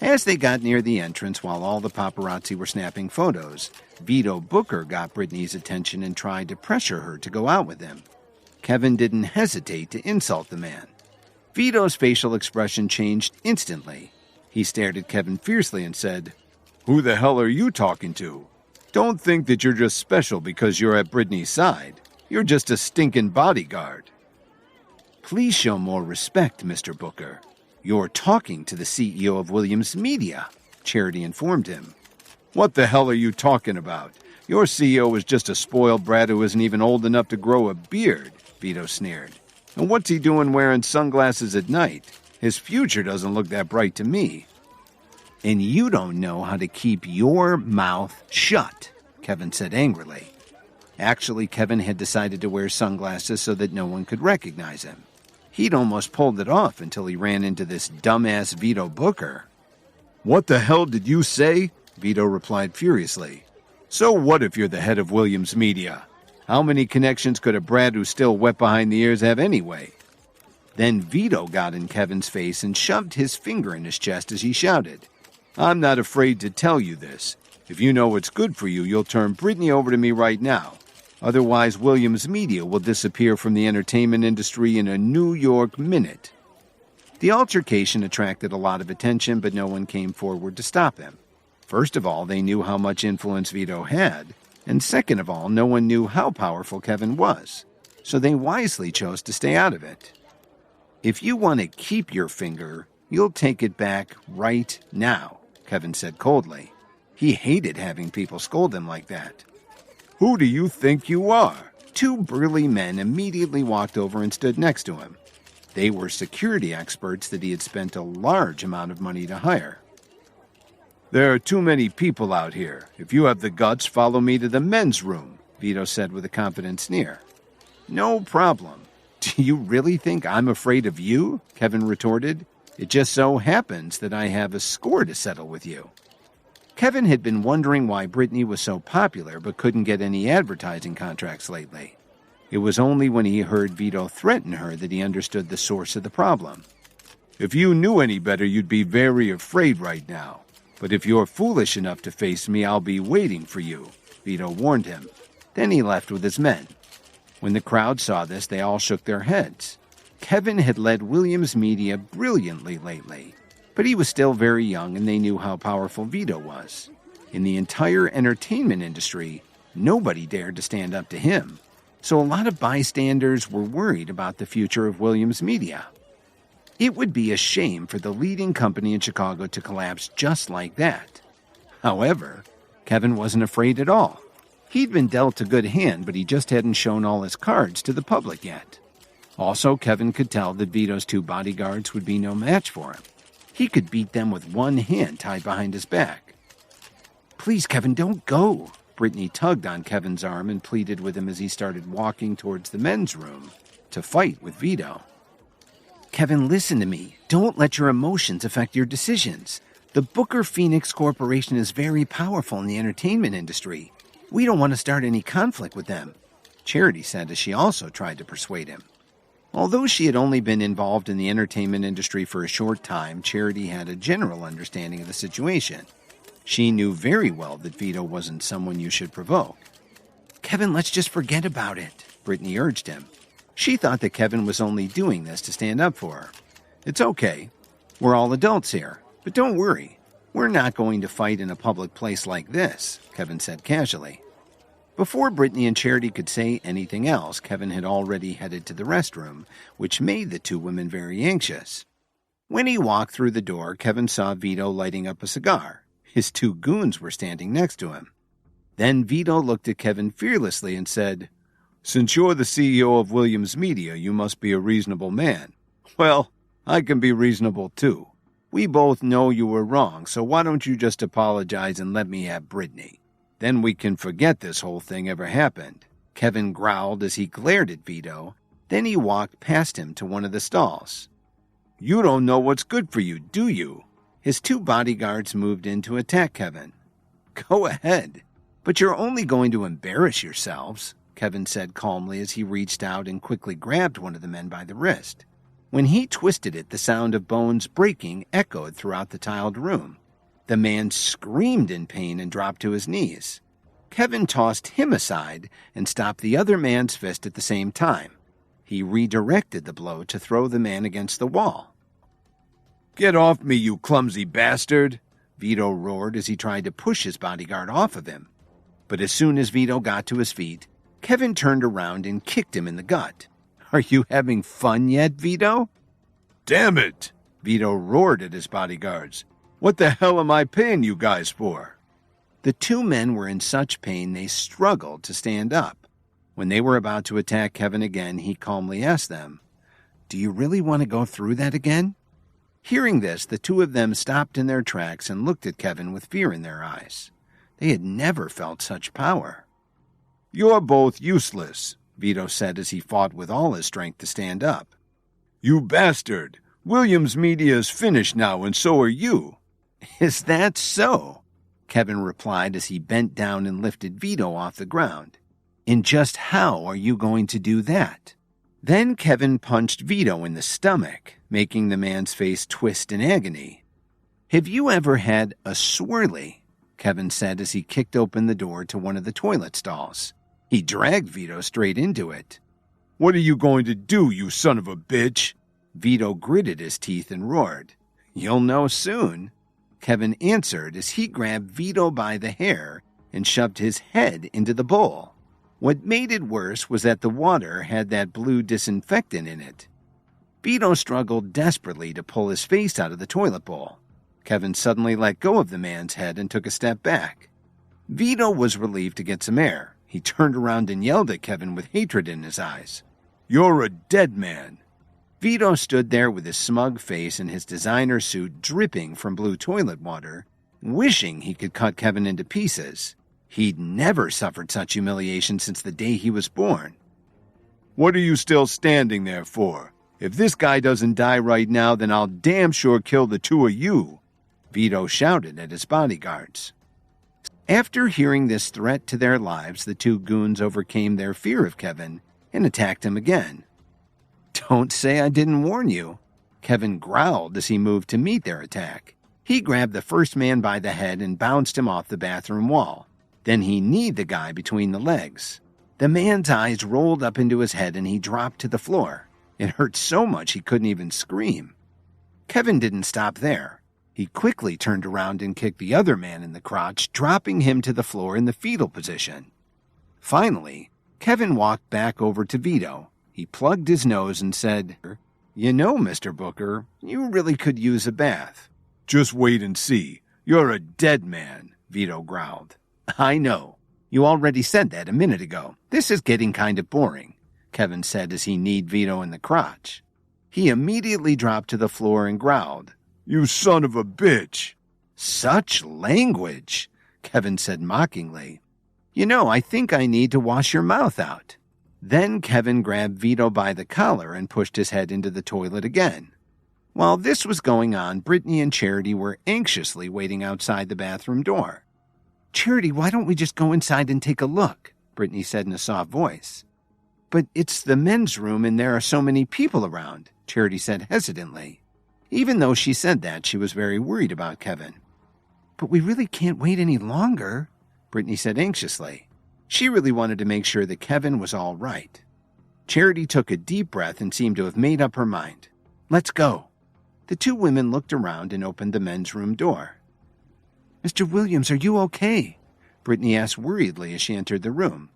As they got near the entrance while all the paparazzi were snapping photos, Vito Booker got Britney's attention and tried to pressure her to go out with him. Kevin didn't hesitate to insult the man. Vito's facial expression changed instantly. He stared at Kevin fiercely and said, "Who the hell are you talking to? Don't think that you're just special because you're at Britney's side. You're just a stinking bodyguard." "Please show more respect, Mr. Booker. You're talking to the CEO of Williams Media," Charity informed him. "What the hell are you talking about? Your CEO is just a spoiled brat who isn't even old enough to grow a beard," Vito sneered. "And what's he doing wearing sunglasses at night? His future doesn't look that bright to me." "And you don't know how to keep your mouth shut," Kevin said angrily. Actually, Kevin had decided to wear sunglasses so that no one could recognize him. He'd almost pulled it off until he ran into this dumbass Vito Booker. "What the hell did you say?" Vito replied furiously. "So what if you're the head of Williams Media? How many connections could a brat who's still wet behind the ears have anyway?" Then Vito got in Kevin's face and shoved his finger in his chest as he shouted, "I'm not afraid to tell you this. If you know what's good for you, you'll turn Britney over to me right now. Otherwise, Williams Media will disappear from the entertainment industry in a New York minute." The altercation attracted a lot of attention, but no one came forward to stop him. First of all, they knew how much influence Vito had, and second of all, no one knew how powerful Kevin was, so they wisely chose to stay out of it. "If you want to keep your finger, you'll take it back right now," Kevin said coldly. He hated having people scold him like that. "Who do you think you are?" Two burly men immediately walked over and stood next to him. They were security experts that he had spent a large amount of money to hire. "There are too many people out here. If you have the guts, follow me to the men's room," Vito said with a confident sneer. "No problem. Do you really think I'm afraid of you?" Kevin retorted. "It just so happens that I have a score to settle with you." Kevin had been wondering why Britney was so popular but couldn't get any advertising contracts lately. It was only when he heard Vito threaten her that he understood the source of the problem. "If you knew any better, you'd be very afraid right now. But if you're foolish enough to face me, I'll be waiting for you," Vito warned him. Then he left with his men. When the crowd saw this, they all shook their heads. Kevin had led Williams Media brilliantly lately, but he was still very young and they knew how powerful Vito was. In the entire entertainment industry, nobody dared to stand up to him, so a lot of bystanders were worried about the future of Williams Media. It would be a shame for the leading company in Chicago to collapse just like that. However, Kevin wasn't afraid at all. He'd been dealt a good hand, but he just hadn't shown all his cards to the public yet. Also, Kevin could tell that Vito's two bodyguards would be no match for him. He could beat them with one hand tied behind his back. "Please, Kevin, don't go." Britney tugged on Kevin's arm and pleaded with him as he started walking towards the men's room to fight with Vito. "Kevin, listen to me. Don't let your emotions affect your decisions. The Booker Phoenix Corporation is very powerful in the entertainment industry. We don't want to start any conflict with them," Charity said as she also tried to persuade him. Although she had only been involved in the entertainment industry for a short time, Charity had a general understanding of the situation. She knew very well that Vito wasn't someone you should provoke. "Kevin, let's just forget about it," Britney urged him. She thought that Kevin was only doing this to stand up for her. "It's okay. We're all adults here. But don't worry. We're not going to fight in a public place like this," Kevin said casually. Before Britney and Charity could say anything else, Kevin had already headed to the restroom, which made the two women very anxious. When he walked through the door, Kevin saw Vito lighting up a cigar. His two goons were standing next to him. Then Vito looked at Kevin fearlessly and said, "Since you're the CEO of Williams Media, you must be a reasonable man. Well, I can be reasonable too. We both know you were wrong, so why don't you just apologize and let me have Britney? Then we can forget this whole thing ever happened," Kevin growled as he glared at Vito. Then he walked past him to one of the stalls. "You don't know what's good for you, do you?" His two bodyguards moved in to attack Kevin. "Go ahead, but you're only going to embarrass yourselves," Kevin said calmly as he reached out and quickly grabbed one of the men by the wrist. When he twisted it, the sound of bones breaking echoed throughout the tiled room. The man screamed in pain and dropped to his knees. Kevin tossed him aside and stopped the other man's fist at the same time. He redirected the blow to throw the man against the wall. "Get off me, you clumsy bastard!" Vito roared as he tried to push his bodyguard off of him. But as soon as Vito got to his feet, Kevin turned around and kicked him in the gut. "Are you having fun yet, Vito?" "Damn it!" Vito roared at his bodyguards. "What the hell am I paying you guys for?" The two men were in such pain they struggled to stand up. When they were about to attack Kevin again, he calmly asked them, "Do you really want to go through that again?" Hearing this, the two of them stopped in their tracks and looked at Kevin with fear in their eyes. They had never felt such power. "You're both useless," Vito said as he fought with all his strength to stand up. "You bastard! Williams Media is finished now, and so are you." "Is that so?" Kevin replied as he bent down and lifted Vito off the ground. "And just how are you going to do that?" Then Kevin punched Vito in the stomach, making the man's face twist in agony. "Have you ever had a swirly?" Kevin said as he kicked open the door to one of the toilet stalls. He dragged Vito straight into it. "What are you going to do, you son of a bitch?" Vito gritted his teeth and roared. "You'll know soon," Kevin answered as he grabbed Vito by the hair and shoved his head into the bowl. What made it worse was that the water had that blue disinfectant in it. Vito struggled desperately to pull his face out of the toilet bowl. Kevin suddenly let go of the man's head and took a step back. Vito was relieved to get some air. He turned around and yelled at Kevin with hatred in his eyes. "You're a dead man." Vito stood there with his smug face and his designer suit dripping from blue toilet water, wishing he could cut Kevin into pieces. He'd never suffered such humiliation since the day he was born. "What are you still standing there for? If this guy doesn't die right now, then I'll damn sure kill the two of you," Vito shouted at his bodyguards. After hearing this threat to their lives, the two goons overcame their fear of Kevin and attacked him again. "Don't say I didn't warn you," Kevin growled as he moved to meet their attack. He grabbed the first man by the head and bounced him off the bathroom wall. Then he kneed the guy between the legs. The man's eyes rolled up into his head and he dropped to the floor. It hurt so much he couldn't even scream. Kevin didn't stop there. He quickly turned around and kicked the other man in the crotch, dropping him to the floor in the fetal position. Finally, Kevin walked back over to Vito. He plugged his nose and said, "You know, Mr. Booker, you really could use a bath." "Just wait and see. You're a dead man," Vito growled. "I know. You already said that a minute ago. This is getting kind of boring," Kevin said as he kneed Vito in the crotch. He immediately dropped to the floor and growled, "You son of a bitch." "Such language," Kevin said mockingly. "You know, I think I need to wash your mouth out." Then Kevin grabbed Vito by the collar and pushed his head into the toilet again. While this was going on, Britney and Charity were anxiously waiting outside the bathroom door. "Charity, why don't we just go inside and take a look?" Britney said in a soft voice. "But it's the men's room and there are so many people around," Charity said hesitantly. Even though she said that, she was very worried about Kevin. "But we really can't wait any longer," Britney said anxiously. She really wanted to make sure that Kevin was all right. Charity took a deep breath and seemed to have made up her mind. "Let's go." The two women looked around and opened the men's room door. "Mr. Williams, are you okay?" Britney asked worriedly as she entered the room.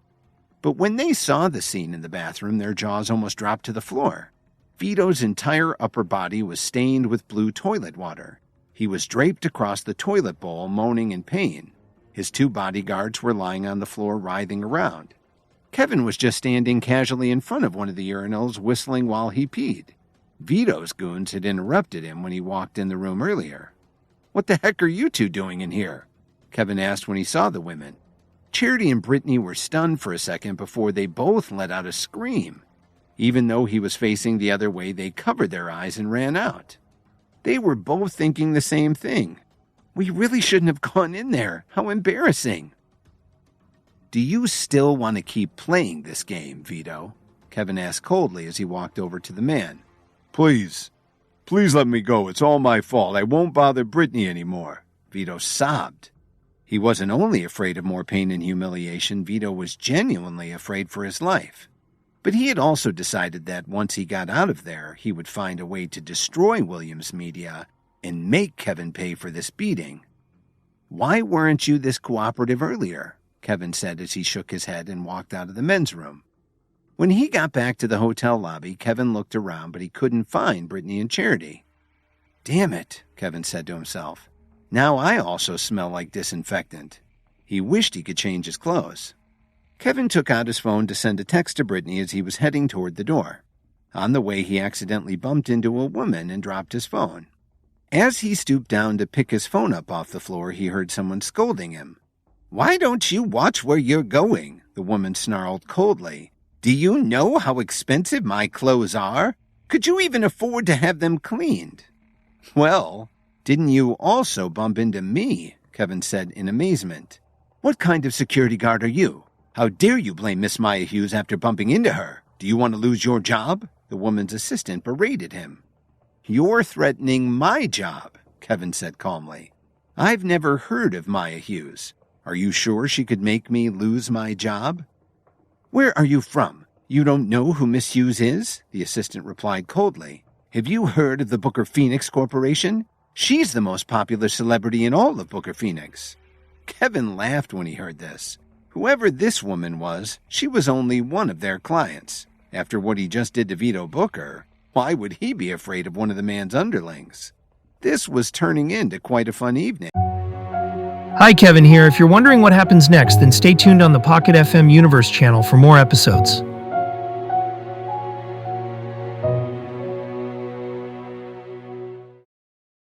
But when they saw the scene in the bathroom, their jaws almost dropped to the floor. Vito's entire upper body was stained with blue toilet water. He was draped across the toilet bowl, moaning in pain. His two bodyguards were lying on the floor, writhing around. Kevin was just standing casually in front of one of the urinals, whistling while he peed. Vito's goons had interrupted him when he walked in the room earlier. "What the heck are you two doing in here?" Kevin asked when he saw the women. Charity and Britney were stunned for a second before they both let out a scream. Even though he was facing the other way, they covered their eyes and ran out. They were both thinking the same thing. "We really shouldn't have gone in there. How embarrassing." "Do you still want to keep playing this game, Vito?" Kevin asked coldly as he walked over to the man. Please. Please let me go. It's all my fault. I won't bother Britney anymore." Vito sobbed. He wasn't only afraid of more pain and humiliation, Vito was genuinely afraid for his life. But he had also decided that once he got out of there, he would find a way to destroy Williams Media and make Kevin pay for this beating. "Why weren't you this cooperative earlier?" Kevin said as he shook his head and walked out of the men's room. When he got back to the hotel lobby, Kevin looked around, but he couldn't find Britney and Charity. "Damn it," Kevin said to himself. "Now I also smell like disinfectant." He wished he could change his clothes. Kevin took out his phone to send a text to Britney as he was heading toward the door. On the way, he accidentally bumped into a woman and dropped his phone. As he stooped down to pick his phone up off the floor, he heard someone scolding him. "Why don't you watch where you're going?" the woman snarled coldly. "Do you know how expensive my clothes are? Could you even afford to have them cleaned?" "Well, didn't you also bump into me?" Kevin said in amazement. "What kind of security guard are you? How dare you blame Miss Maya Hughes after bumping into her? Do you want to lose your job?" The woman's assistant berated him. "You're threatening my job," Kevin said calmly. "I've never heard of Maya Hughes. Are you sure she could make me lose my job?" "Where are you from? You don't know who Miss Hughes is?" the assistant replied coldly. "Have you heard of the Booker Phoenix Corporation? She's the most popular celebrity in all of Booker Phoenix." Kevin laughed when he heard this. Whoever this woman was, she was only one of their clients. After what he just did to Vito Booker, why would he be afraid of one of the man's underlings? This was turning into quite a fun evening. Hi, Kevin here. If you're wondering what happens next, then stay tuned on the Pocket FM Universe channel for more episodes.